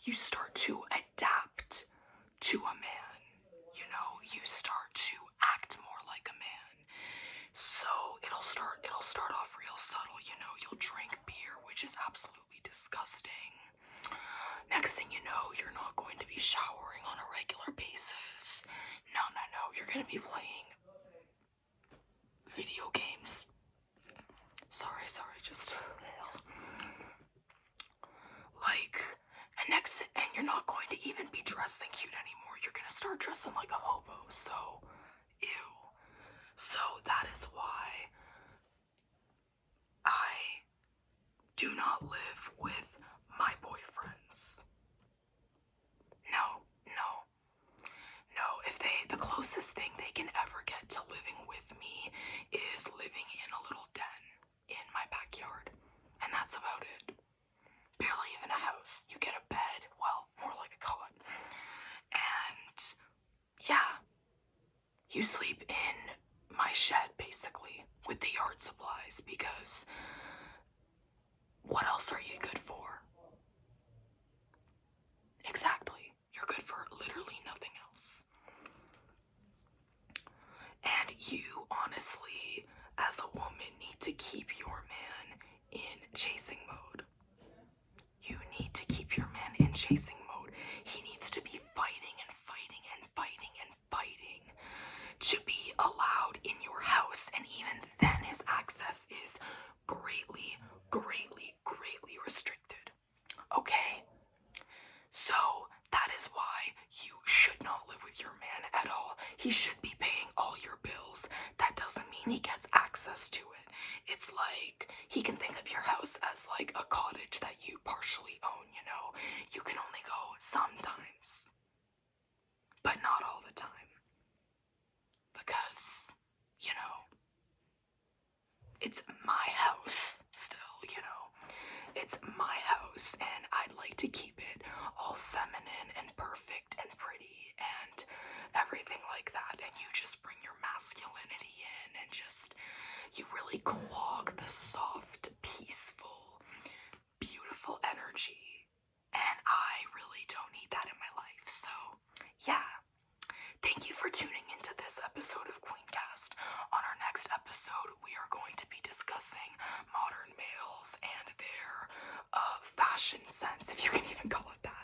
you start to adapt to a man. You know, you start to act more like a man. So it'll start off real subtle. You know, you'll drink beer, which is absolutely disgusting. Next thing you know, you're not going to be showering on a regular basis. No, you're going to be playing video games. Sorry, just and you're not going to even be dressing cute anymore. You're gonna start dressing like a hobo. So, ew. So that is why I do not live with my boyfriends. No. If the closest thing they can ever get to living with me is living in a little den in my backyard. And that's about it. Barely even a house. You get a bed, well, more like a cot. And yeah, you sleep in my shed basically with the yard supplies, because what else are you good for? Exactly. You're good for literally nothing else. And you honestly, as a woman, need to keep your man in chasing mode. You need to keep your man in chasing mode. He needs to be fighting and fighting and fighting and fighting to be allowed in your house. And even then, his access is greatly restricted. Okay? So that is why you should not live with your man at all. He should be paying all your bills. That doesn't mean he gets access to it. It's like, he can think of your house as like a cottage that you partially own, you know? You can only go sometimes, but not all the time. Because, you know, it's my house still, you know? It's my house, and I'd like to keep it all feminine and perfect and pretty and everything like that. And you just bring your masculinity in and just, you really clog the soft, peaceful, beautiful energy. And I really don't need that in my life. So, yeah. Thank you for tuning into this episode of Queencast. On our next episode, we are going to be discussing modern males and their fashion sense, if you can even call it that.